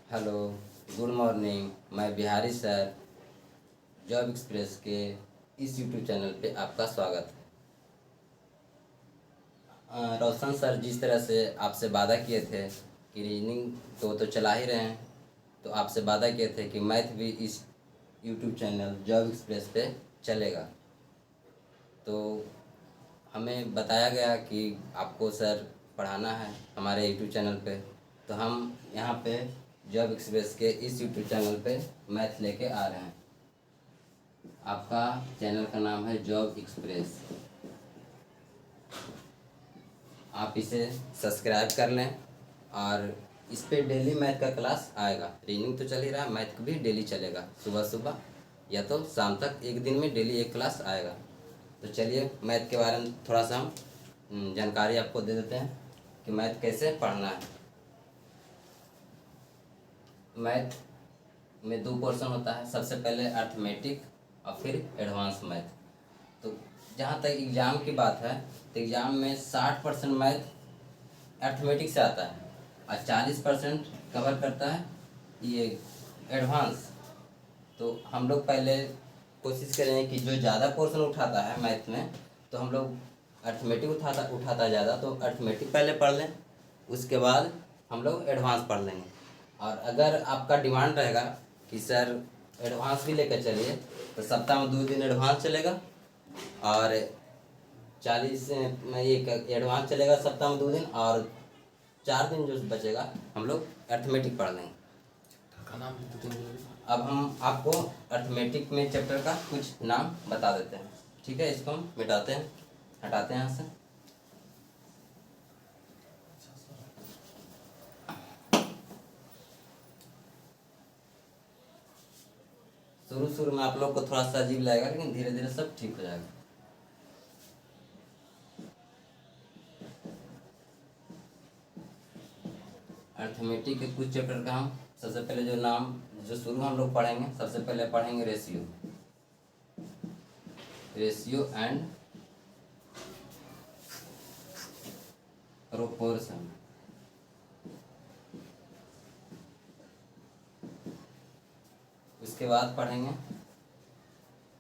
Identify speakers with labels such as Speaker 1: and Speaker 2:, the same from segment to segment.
Speaker 1: Hello, good morning. मैं Bihari sir job express के इस यूट्यूब चैनल पे आपका स्वागत है। रोशन सर जिस तरह से आपसे वादा किए थे कि रीजनिंग तो चला ही रहे हैं, तो आपसे वादा किए थे कि मैथ भी इस यूट्यूब चैनल जॉब एक्सप्रेस पे चलेगा। तो हमें बताया गया कि आपको सर पढ़ाना है हमारे यूट्यूब चैनल पे, तो हम यहाँ पे जॉब एक्सप्रेस के इस यूट्यूब चैनल पे मैथ लेके आ रहे हैं। आपका चैनल का नाम है जॉब एक्सप्रेस। आप इसे सब्सक्राइब कर लें और इस पे डेली मैथ का क्लास आएगा। रीडिंग तो चल ही रहा है, मैथ भी डेली चलेगा, सुबह सुबह या तो शाम तक, एक दिन में डेली एक क्लास आएगा। तो चलिए मैथ के बारे में थोड़ा सा हम जानकारी आपको दे देते हैं कि मैथ कैसे पढ़ना है। मैथ में दो पोर्शन होता है, सबसे पहले अर्थमेटिक और फिर एडवांस मैथ। तो जहाँ तक एग्ज़ाम की बात है, तो एग्ज़ाम में 60% मैथ अर्थमेटिक से आता है और 40% कवर करता है ये एडवांस। तो हम लोग पहले कोशिश करेंगे कि जो ज़्यादा पोर्शन उठाता है मैथ में, तो हम लोग अर्थमेटिक उठाता है ज़्यादा, तो अर्थमेटिक पहले पढ़ लें, उसके बाद हम लोग एडवांस पढ़ लेंगे। और अगर आपका डिमांड रहेगा कि सर एडवांस भी लेकर चलिए, तो सप्ताह में 2 दिन एडवांस चलेगा और 40 में एक एडवांस चलेगा सप्ताह में 2 दिन, और 4 दिन जो बचेगा हम लोग अर्थमेटिक पढ़ लेंगे। अब हम आपको अर्थमेटिक में चैप्टर का कुछ नाम बता देते हैं, ठीक है। इसको हम मिटाते हैं, हटाते हैं यहाँ से। शुरू में आप लोग को थोड़ा सा अजीब लगेगा, लेकिन धीरे धीरे सब ठीक हो जाएगा। अर्थमेटिक के कुछ चैप्टर का हम सबसे पहले जो शुरू हम लोग पढ़ेंगे, सबसे पहले पढ़ेंगे रेशियो एंड प्रोपोर्शन। उसके बाद पढ़ेंगे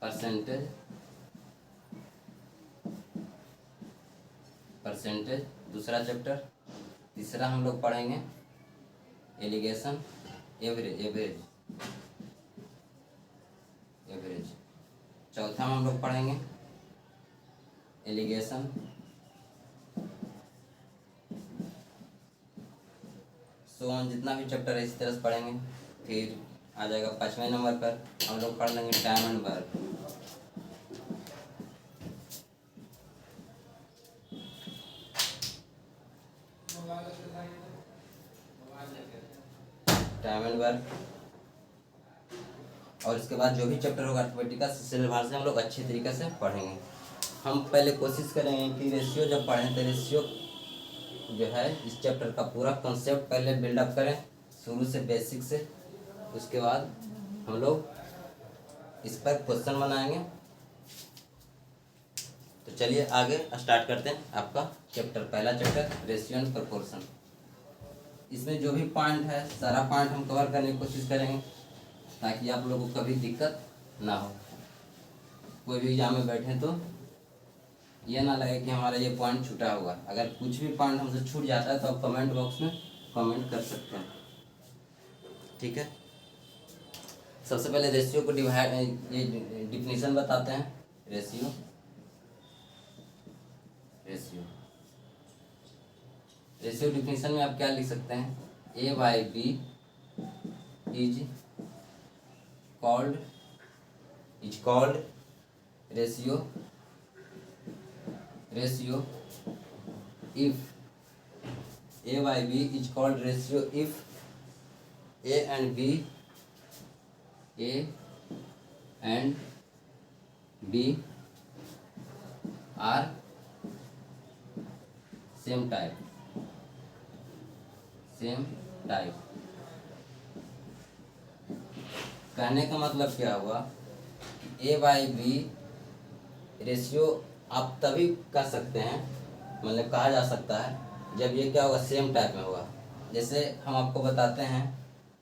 Speaker 1: परसेंटेज दूसरा चैप्टर। तीसरा हम लोग पढ़ेंगे एलिगेशन, एवरेज। चौथा में हम लोग पढ़ेंगे एलिगेशन, सो ऑन, जितना भी चैप्टर है इसी तरह से पढ़ेंगे। फिर आ जाएगा 5वें नंबर पर हम लोग पढ़ लेंगे time and work. Time and work. और इसके बाद जो भी चैप्टर होगा अर्थमेटिक का सिलेबस से हम लोग अच्छी तरीके से पढ़ेंगे। हम पहले कोशिश करेंगे कि रेशियो जब पढ़ें तो रेशियो जो है इस चैप्टर का पूरा कॉन्सेप्ट पहले बिल्डअप करें, शुरू से बेसिक से। उसके बाद हम लोग इस पर क्वेश्चन बनाएंगे। तो चलिए आगे स्टार्ट करते हैं आपका चैप्टर, पहला चैप्टर रेशियो एंड प्रोपोर्शन। इसमें जो भी पॉइंट है सारा पॉइंट हम कवर करने की कोशिश करेंगे, ताकि आप लोगों को कभी दिक्कत ना हो। कोई भी एग्जाम में बैठे तो ये ना लगे कि हमारा ये पॉइंट छूटा होगा। अगर कुछ भी पॉइंट हमसे छूट जाता है तो आप कमेंट बॉक्स में कमेंट कर सकते हैं, ठीक है। सबसे पहले रेशियो को ये डिफिनीशन बताते हैं। रेशियो डिफिनीशन में आप क्या लिख सकते हैं, A/B is called ratio if A/B is called ratio if A and B are same type। कहने का मतलब क्या हुआ कि A/B रेशियो आप तभी कर सकते हैं, मतलब कहा जा सकता है, जब ये क्या होगा, सेम टाइप में होगा। जैसे हम आपको बताते हैं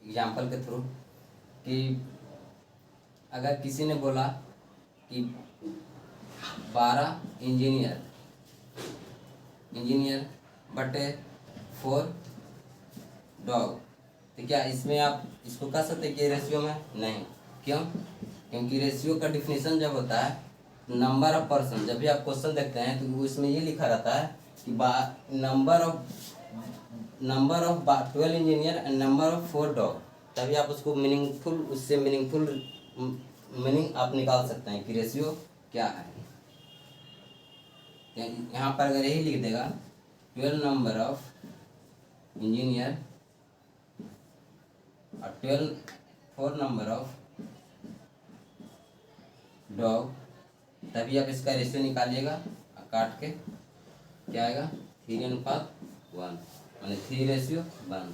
Speaker 1: एग्जाम्पल के थ्रू कि अगर किसी ने बोला कि 12 इंजीनियर बटे 4 डॉग, तो क्या इसमें आप इसको कह सकते हैं कि रेशियो में? नहीं। क्यों? क्योंकि रेशियो का डिफिनीशन जब होता है नंबर ऑफ पर्सन, जब भी आप क्वेश्चन देखते हैं तो उसमें ये लिखा रहता है कि number of 12 engineer and number of 4 dog, तभी आप उसको उससे मीनिंगफुल मीनिंग आप निकाल सकते हैं कि रेशियो क्या है। यहाँ पर अगर यही लिख देगा 12 नंबर ऑफ इंजीनियर और 4 नंबर ऑफ डॉग, तभी आप इसका रेशियो निकालिएगा और काट के क्या आएगा 3:1, यानी 3:1।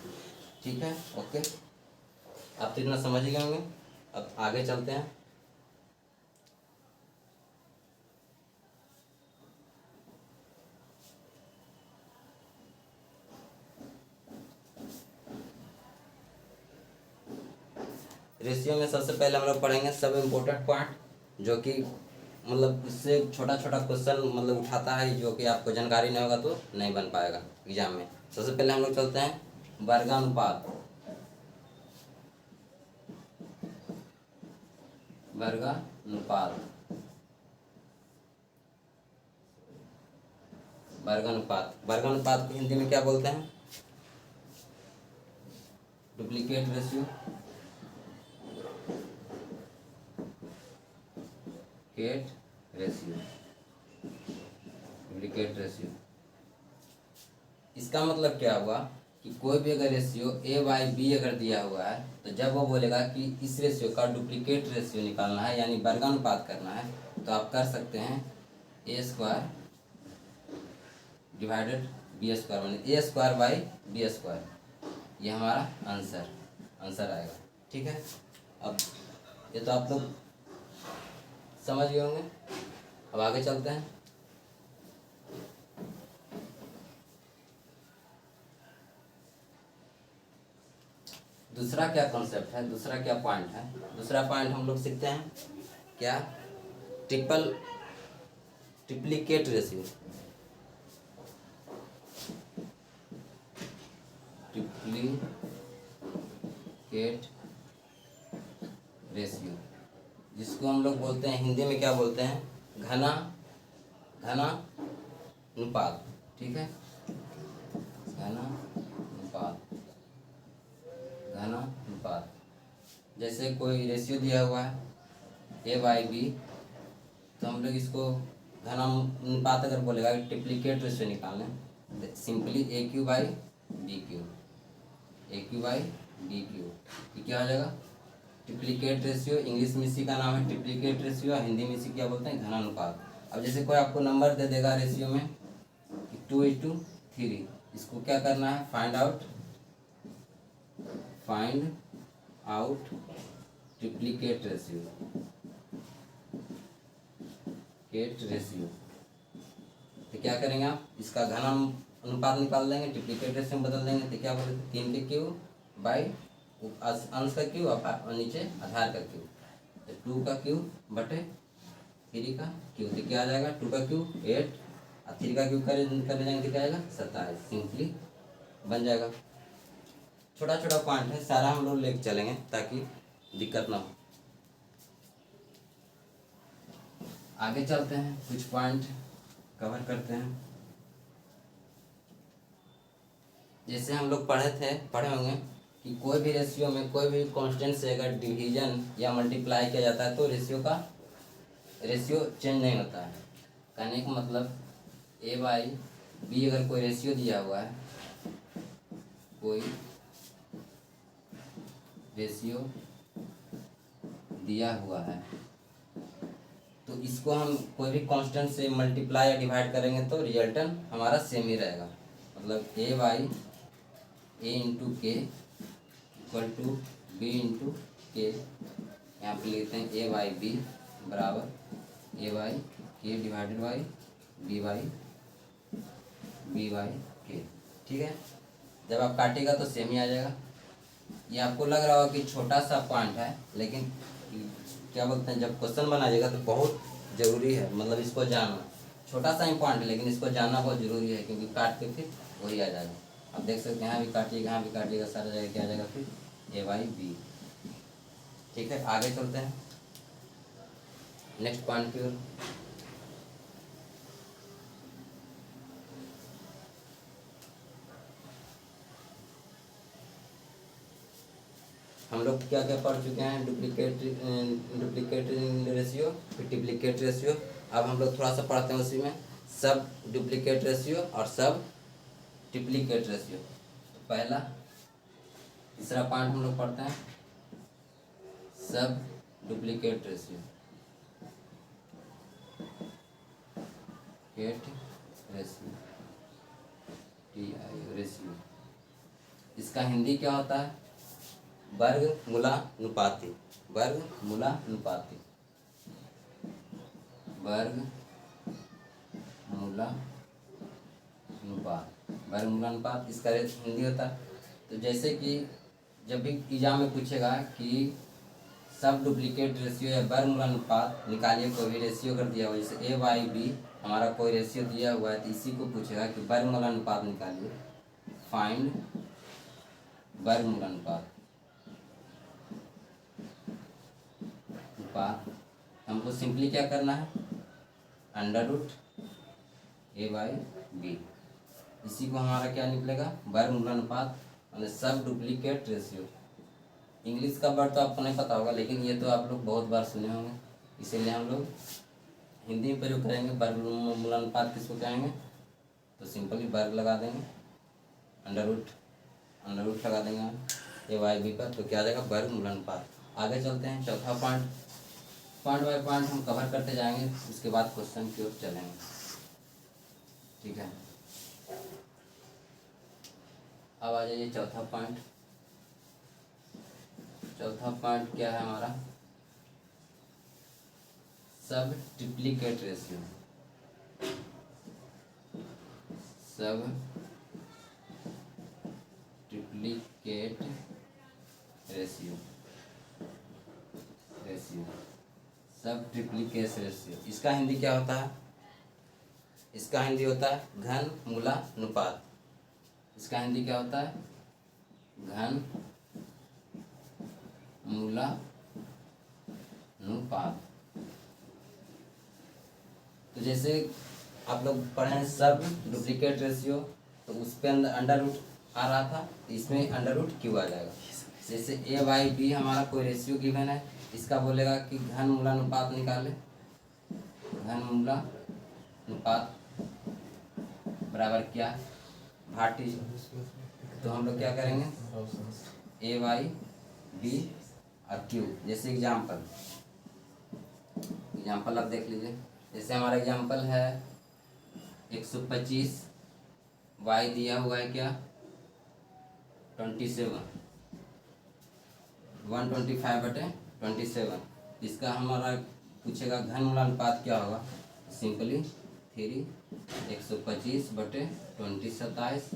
Speaker 1: ठीक है, ओके, आप तो इतना समझ गए होंगे। अब आगे चलते हैं। रेशियो में सबसे पहले हम लोग पढ़ेंगे सब इम्पोर्टेंट पॉइंट, जो कि मतलब इससे छोटा छोटा क्वेश्चन मतलब उठाता है, जो कि आपको जानकारी नहीं होगा तो नहीं बन पाएगा एग्जाम में। सबसे पहले हम लोग चलते हैं वर्गानुपात। वर्गानुपात को हिंदी में क्या बोलते हैं? Duplicate ratio, duplicate ratio. इसका मतलब क्या हुआ कि कोई भी अगर रेशियो A/B अगर दिया हुआ है, तो जब वो बोलेगा कि इस रेशियो का डुप्लीकेट रेशियो निकालना है यानी वर्गानुपात करना है, तो आप कर सकते हैं A² डिवाइडेड B², यानी A²/B²। ये हमारा आंसर आएगा। ठीक है, अब ये तो आप लोग समझ गए होंगे। अब आगे चलते हैं। दूसरा क्या कॉन्सेप्ट है, दूसरा क्या पॉइंट है? दूसरा पॉइंट हम लोग सीखते हैं क्या? Triplicate ratio. जिसको हम लोग बोलते हैं हिंदी में क्या बोलते हैं? घनानुपात। ठीक है, घनानुपात। जैसे कोई रेशियो दिया हुआ है A/B, तो हम लोग इसको घनानुपात अगर बोलेगा ट्रिप्लिकेट रेशियो निकालना, सिंपली AQ/BQ। ये क्या हो जाएगा? Triplicate ratio. इंग्लिश में इसी का नाम है ट्रिप्लिकेट रेशियो, हिंदी में इसी क्या बोलते हैं? घनानुपात। अब जैसे कोई आपको नंबर दे देगा रेशियो में 2:3, इसको क्या करना है? Find out triplicate ratio. तो क्या करेंगे आप? इसका घनानुपात निकाल देंगे, ट्रिप्लिकेट रेशियो में बदल देंगे, तो क्या बोलेंगे? 3 के क्यूब बाई अंश का क्यूब और नीचे आधार का क्यूब, तो 2 का क्यूब बटे 3 का क्यूब, तो क्या आ जाएगा? 2 का क्यूब 8 और 3 का क्यूब करने जाएंगे तो क्या आएगा? 27। सिंपली बन जाएगा। छोटा छोटा पॉइंट है, सारा हम लोग लेके चलेंगे ताकि दिक्कत ना हो। आगे चलते हैं, कुछ पॉइंट कवर करते हैं। जैसे हम लोग पढ़े होंगे कि कोई भी रेशियो में कोई भी कांस्टेंट से अगर डिवीजन या मल्टीप्लाई किया जाता है तो रेशियो चेंज नहीं होता है। कहने का मतलब A/B अगर कोई रेशियो दिया हुआ है, तो इसको हम कोई भी कांस्टेंट से मल्टीप्लाई या डिवाइड करेंगे तो रिजल्टेंट हमारा सेम ही रहेगा। मतलब A इंटू के इक्वल टू B इंटू के। यहाँ पर लिखते हैं A/B बराबर A/K डिवाइडेड बाई B/K। ठीक है, जब आप काटेगा तो सेम ही आ जाएगा। ये आपको लग रहा होगा कि छोटा सा पॉइंट है, लेकिन क्या बोलते हैं, जब क्वेश्चन बनाइएगा तो बहुत ज़रूरी है, मतलब इसको जानना। छोटा सा ही पॉइंट है लेकिन इसको जानना बहुत ज़रूरी है, क्योंकि काट के फिर वही आ जाएगा। आप देख सकते हैं यहाँ भी काटिएगा, यहाँ भी काटिएगा, सारा जगह क्या आ जाएगा फिर A/B। ठीक है, आगे चलते हैं नेक्स्ट पॉइंट की ओर। हम लोग क्या क्या पढ़ चुके हैं, डुप्लीकेट रेशियो, फिर डुप्लीकेट रेशियो। अब हम लोग थोड़ा सा पढ़ते हैं उसी में सब डुप्लीकेट रेशियो और सब ट्रिप्लीकेट रेशियो। तो पहला तीसरा पॉइंट हम लोग पढ़ते हैं सब डुप्लीकेट रेशियो, रेशियो, रेशियो। इसका हिंदी क्या होता है, वर्गमूलानुपाती, वर्गमूलानुपाती, वर्गमूलानुपात इसका हिंदी होता है। तो जैसे कि जब भी एग्जाम में पूछेगा कि सब डुप्लीकेट रेशियो या वर्गमूलानुपात निकालिए, कोई भी रेशियो कर दिया हुआ, जैसे A/B हमारा कोई रेशियो दिया हुआ है, तो इसी को पूछेगा कि वर्गमूलानुपात निकालिए, फाइंड वर्गमूलानुपात। हमको सिंपली क्या करना है, √A/B, इसी को हमारा क्या निकलेगा, वर्गमूलानुपात, मतलब सब डुप्लीकेट रेशियो। इंग्लिश का वर्ड तो आपको नहीं पता होगा, लेकिन ये तो आप लोग बहुत बार सुने होंगे, इसीलिए हम लोग हिंदी में प्रयोग करेंगे। वर्गमूलानुपात किसको कहेंगे, तो सिंपली वर्ग लगा देंगे, अंडर रूट लगा देंगे A/B पर, तो क्या आ जाएगा, वर्गमूलानुपात। आगे चलते हैं चौथा पॉइंट बाय पॉइंट हम कवर करते जाएंगे, उसके बाद क्वेश्चन की ओर चलेंगे। ठीक है, अब आ जाइए चौथा पॉइंट। चौथा पॉइंट क्या है हमारा, सब ट्रिप्लीकेट रेशियो, सब ट्रिप्लीकेट रेशियो, सब ट्रिप्लीकेट रेशियो। इसका हिंदी क्या होता है, इसका हिंदी होता है घनमूलानुपात। इसका हिंदी क्या होता है, घनमूलानुपात। तो जैसे आप लोग पढ़े हैं सब डुप्लीकेट रेशियो, तो उस पे अंडर रूट आ रहा था, इसमें अंडर रूट क्यों आ जाएगा। जैसे A/B हमारा कोई रेशियो गिवन है, इसका बोलेगा कि घनमूलानुपात निकाले, घनमूलानुपात बराबर क्या, भाटी। तो हम लोग क्या करेंगे, A/B और Q। जैसे एग्जाम्पल आप देख लीजिए, जैसे हमारा एग्जाम्पल है 125, Y दिया हुआ है क्या 27, 125/27। इसका हमारा पूछेगा घनमूलानुपात क्या होगा, सिंपली 3 125/20 27,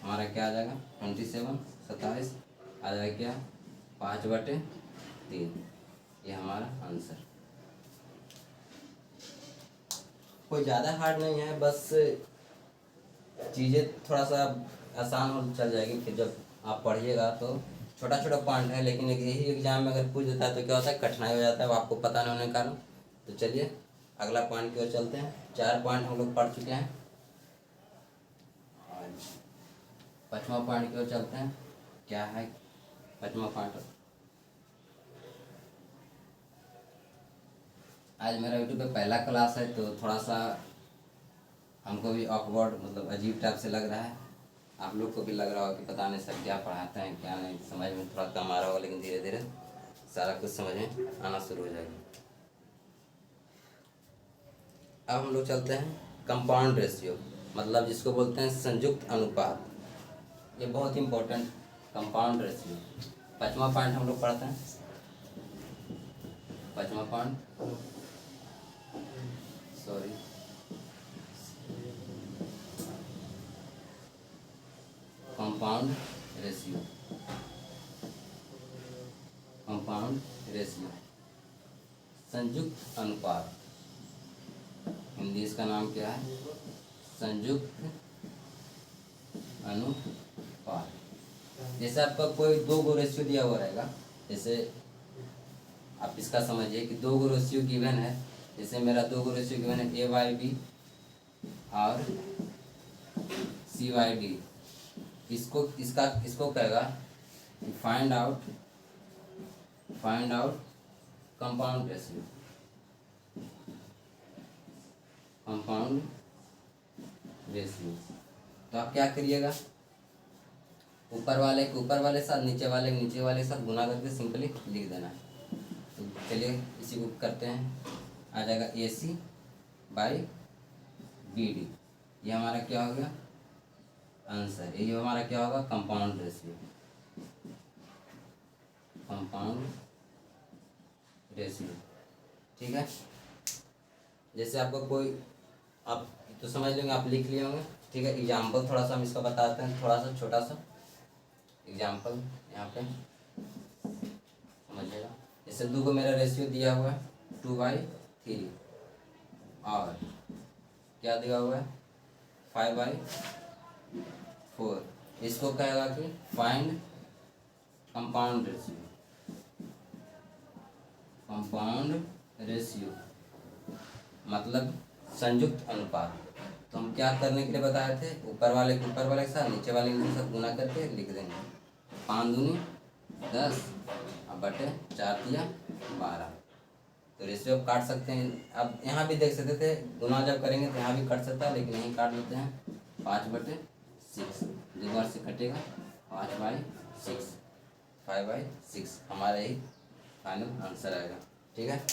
Speaker 1: हमारा क्या आ जाएगा 27, 27 आ जाएगा क्या 5/3। ये हमारा आंसर। कोई ज़्यादा हार्ड नहीं है, बस चीज़ें थोड़ा सा आसान हो चल जाएगी, फिर जब आप पढ़िएगा तो छोटा छोटा पॉइंट है, लेकिन यही एग्जाम में अगर पूछ देता है तो क्या होता है, कठिनाई हो जाता है, वो आपको पता नहीं होने के कारण। तो चलिए अगला पॉइंट की ओर चलते हैं। 4 पॉइंट हम लोग पढ़ चुके हैं, और 5वां पॉइंट की ओर चलते हैं। क्या है 5वां पॉइंट, आज मेरा यूट्यूब पे पहला क्लास है, तो थोड़ा सा हमको भी ऑकवर्ड, मतलब अजीब टाइप से लग रहा है। आप लोग को भी लग रहा होगा कि पता नहीं सर क्या पढ़ाते हैं क्या नहीं, समझ में थोड़ा कम आ रहा होगा, लेकिन धीरे धीरे सारा कुछ समझ में आना शुरू हो जाएगा। अब हम लोग चलते हैं कंपाउंड रेशियो, मतलब जिसको बोलते हैं संयुक्त अनुपात। ये बहुत इम्पोर्टेंट कंपाउंड रेशियो। 5वां पॉइंट हम लोग पढ़ते हैं। 5वां point, sorry, compound ratio. Compound ratio, संयुक्त अनुपात। हिंदी इसका नाम क्या है? संयुक्त अनुपात। जैसे आपका कोई दो गो रेशियो दिया हुआ रहेगा, जैसे आप इसका समझिए कि दो गो रेशियो गिवन है। जैसे मेरा दो गो रेशियो गिवन है A/B और C/D। इसको कहेगा कि find out compound ratio, compound ratio. तो आप क्या करिएगा, ऊपर वाले के ऊपर वाले साथ, नीचे वाले के नीचे वाले के साथ गुना करके सिंपली लिख देना है। तो चलिए इसी को करते हैं। आ जाएगा AC/BD। ये हमारा क्या हो गया आंसर। ये हमारा क्या होगा कंपाउंड रेशियो, कंपाउंड रेशियो। ठीक है। जैसे आपको कोई, आप तो समझ लेंगे, आप लिख लिए होंगे। ठीक है। एग्जाम्पल थोड़ा सा हम इसका बताते हैं, थोड़ा सा छोटा सा एग्जाम्पल यहाँ पे समझिएगा। जैसे दो को मेरा रेशियो दिया हुआ है 2/3 और क्या दिया हुआ है 5/4। इसको कहेगा कि find compound ratio, compound ratio मतलब संयुक्त अनुपात। तो हम क्या करने के लिए बताए थे, ऊपर वाले के साथ, नीचे वाले के साथ गुना करके लिख देंगे। 5 दूनी 10 और बटे 4 तिया 12। तो रेशियो आप काट सकते हैं। अब यहाँ भी देख सकते थे, गुना जब करेंगे तो यहाँ भी कट सकता है, लेकिन यहीं काट देते हैं। 5/6 दो बार से कटेगा, 5/6, 5/6 हमारा यही फाइनल आंसर आएगा। ठीक है।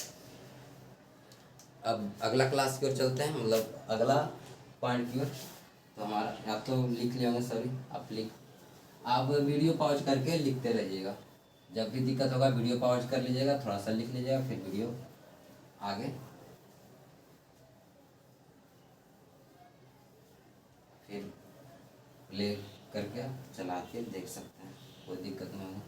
Speaker 1: अब अगला क्लास की ओर चलते हैं, मतलब अगला पॉइंट की ओर। तो हमारा आप तो लिख लिए होंगे सभी, आप वीडियो पॉज करके लिखते रहिएगा। जब भी दिक्कत होगा वीडियो पॉज कर लीजिएगा, थोड़ा सा लिख लीजिएगा, फिर वीडियो आगे फिर प्ले करके चला के देख सकते हैं, कोई दिक्कत नहीं होगी।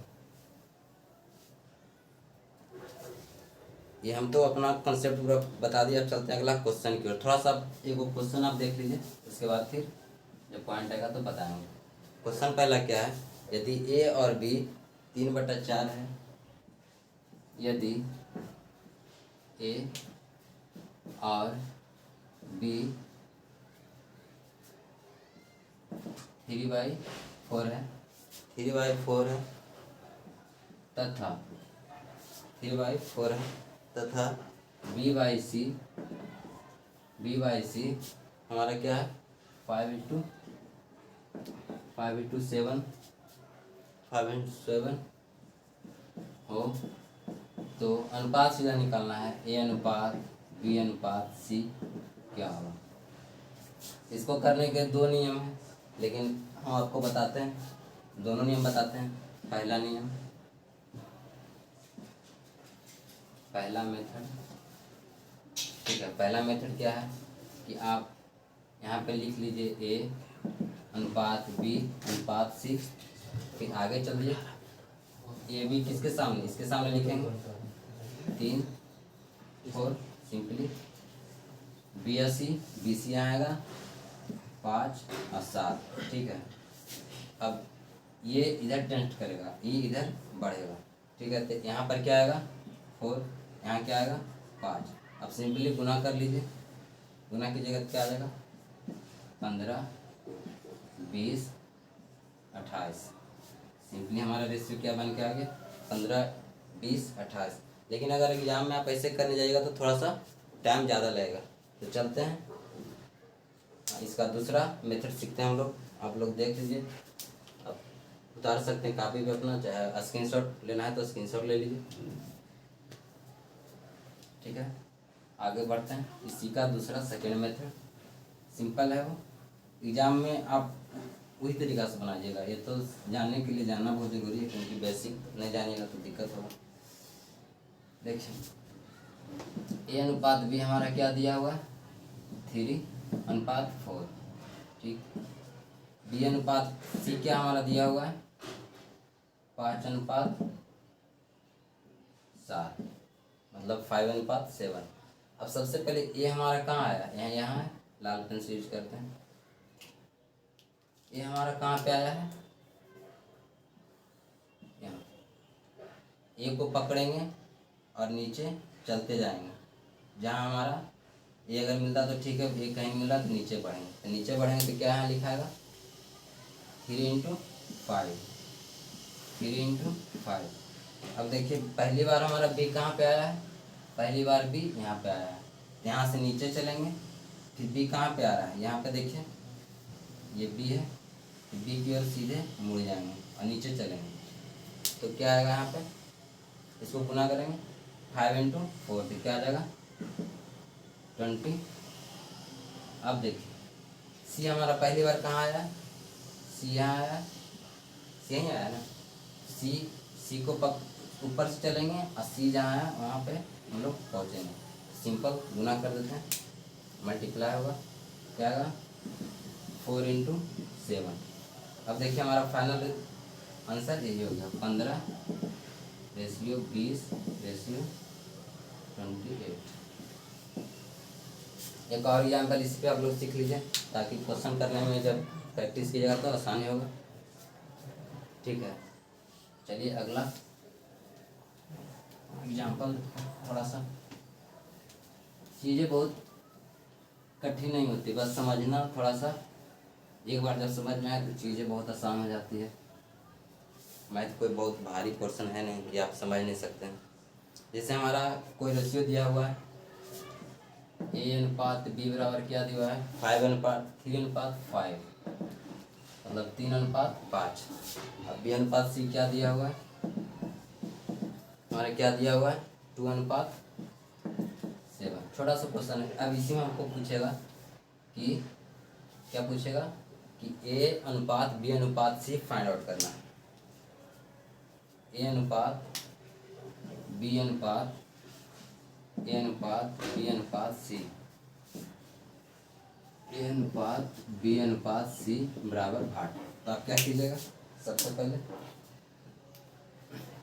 Speaker 1: ये हम तो अपना कंसेप्ट पूरा बता दिया। अब चलते हैं अगला क्वेश्चन की ओर। थोड़ा सा एक क्वेश्चन आप देख लीजिए, उसके बाद फिर जब पॉइंट आएगा तो बताएंगे। क्वेश्चन पहला क्या है, यदि A और B 3/4 है, यदि A और B 3/4 है, 3/4 है तथा 3/4 है तथा B/C हमारा क्या है 5/7 हो, तो अनुपात सीधा निकालना है, A अनुपात B अनुपात C क्या होगा। इसको करने के दो नियम हैं, लेकिन हम आपको बताते हैं, दोनों नियम बताते हैं। पहला नियम, पहला मेथड, ठीक है। पहला मेथड क्या है कि आप यहाँ पे लिख लीजिए A अनुपात B अनुपात C, फिर आगे चलिए AB किसके सामने, इसके सामने लिखेंगे 3 4 सिंपली, BC आएगा 5 और 7। ठीक है। अब ये इधर टेंस्ट करेगा, ये इधर बढ़ेगा। ठीक है। तो यहाँ पर क्या आएगा 4, यहाँ क्या आएगा 5। अब सिंपली गुना कर लीजिए, गुना की जगह क्या आ जाएगा 15 20 28। सिंपली हमारा रेशियो क्या बन के आ गया 15 20 28। लेकिन अगर एग्जाम में आप ऐसे करने जाइएगा तो थोड़ा सा टाइम ज़्यादा लगेगा। तो चलते हैं इसका दूसरा मेथड सीखते हैं हम लोग। आप लोग देख लीजिए, आप उतार सकते हैं कापी पे अपना, चाहे स्क्रीनशॉट लेना है तो स्क्रीनशॉट ले लीजिए। ठीक है। आगे बढ़ते हैं। इसी का दूसरा सेकेंड मेथड सिंपल है, वो एग्ज़ाम में आप उसी तरीक़ा से बनाइएगा। ये तो जानने के लिए जानना बहुत ज़रूरी है, क्योंकि बेसिक नहीं जानिएगा तो दिक्कत होगा। देखिए A अनुपात B हमारा क्या दिया हुआ है 3/4। ठीक। B अनुपात C क्या हमारा दिया हुआ है 5/4। 4, मतलब 5:7। अब सबसे पहले ये हमारा कहाँ आया, यहाँ है, लाल पेन से यूज करते हैं। ये हमारा कहाँ पे आया है, यहाँ। ए को पकड़ेंगे और नीचे चलते जाएंगे, जहाँ हमारा ये अगर मिलता तो ठीक है, ये कहीं मिला तो नीचे बढ़ेंगे, तो नीचे बढ़ेंगे तो क्या यहाँ लिखा है 3 × 5, 3 × 5। अब देखिए पहली बार हमारा बी कहाँ पे आया है, पहली बार बी यहाँ पे आया है, यहाँ से नीचे चलेंगे, फिर बी कहाँ पे आ रहा है, यहाँ पे देखिए ये बी है, बी की ओर सीधे मुड़ जाएंगे और नीचे चलेंगे, तो क्या आएगा यहाँ पे, इसको गुना करेंगे 5 × 4, तो क्या आ जाएगा 20। अब देखिए सी हमारा पहली बार कहाँ आया, सी यहाँ आया, सी यहीं आया ना, सी को ऊपर से चलेंगे और सी जहाँ है वहाँ पे हम लोग पहुँचेंगे। सिंपल गुना कर देते हैं, मल्टीप्लाई होगा, क्या आएगा 4 × 7। अब देखिए हमारा फाइनल आंसर यही हो गया 15:20:28। एक और एग्जाम्पल इस पे आप लोग सीख लीजिए, ताकि क्वेश्चन करने में जब प्रैक्टिस कीजिएगा तो आसानी होगा। ठीक है, चलिए अगला एग्जाम्पल। थोड़ा सा चीज़ें बहुत कठिन नहीं होती, बस समझना थोड़ा सा, एक बार जब समझ में आए तो चीज़ें बहुत आसान हो जाती है। मैथ कोई बहुत भारी पोर्शन है नहीं कि आप समझ नहीं सकते हैं। जैसे हमारा कोई रेशियो दिया हुआ है, A/B बराबर क्या दिया है 3:5, मतलब 3:5। अब B/C क्या दिया हुआ है, हमारा क्या दिया हुआ है 2:7। छोटा सा क्वेश्चन है। अब इसी में हमको पूछेगा कि क्या पूछेगा कि A/B/C फाइंड आउट करना है। A/B/C बराबर 8। तो आप क्या कीजिएगा, सबसे पहले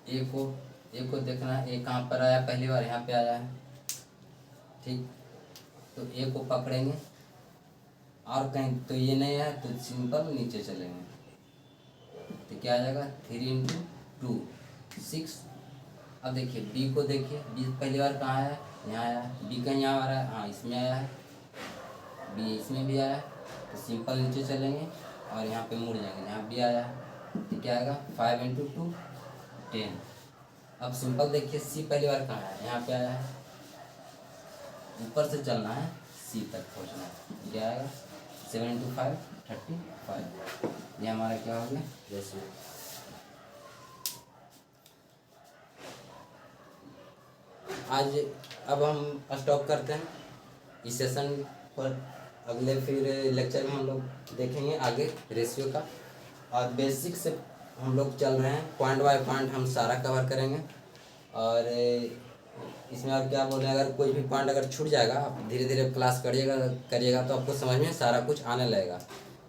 Speaker 1: ए को देखना है, ए कहाँ पर आया, पहली बार यहाँ पे आया है, ठीक। तो ए को पकड़ेंगे और कहीं तो ये नहीं है तो सिंपल नीचे चलेंगे, तो क्या आ जाएगा 3 × 2 6। अब देखिए बी को देखिए, बी पहली बार कहाँ आया है, यहाँ आया है, बी कहीं यहाँ आ रहा है, हाँ इसमें आया है, बी इसमें भी आया है, तो सिंपल नीचे चलेंगे और यहाँ पे मुड़ जाएंगे, यहाँ बी आया है, तो क्या आएगा 5 × 2 10। अब सिंपल देखिए सी पहली बार कहाँ है, यहाँ पे आया है, ऊपर से चलना है, सी तक पहुँचना है, क्या आएगा 7 × 5 35। ये हमारा क्या हो गया रेशियो। आज अब हम स्टॉप करते हैं इस सेशन पर, अगले फिर लेक्चर में हम लोग देखेंगे आगे रेशियो का, और बेसिक से हम लोग चल रहे हैं, पॉइंट बाय पॉइंट हम सारा कवर करेंगे। और इसमें और क्या बोल रहे हैं, अगर कोई भी पॉइंट अगर छूट जाएगा, आप धीरे धीरे क्लास करिएगा तो आपको समझ में सारा कुछ आने लगेगा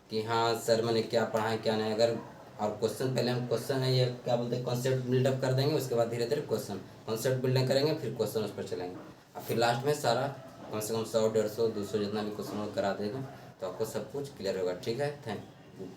Speaker 1: कि हाँ सर मैंने क्या पढ़ा है क्या नहीं। अगर और क्वेश्चन पहले हम क्वेश्चन है ये क्या बोलते हैं कॉन्सेप्ट बिल्डअप कर देंगे, उसके बाद धीरे धीरे कॉन्सेप्ट बिल्डअप करेंगे, फिर क्वेश्चन उस पर चलेंगे, और फिर लास्ट में सारा कम से कम 100 150 200 जितना भी क्वेश्चन करा देगा, तो आपको सब कुछ क्लियर होगा। ठीक है, थैंक यू।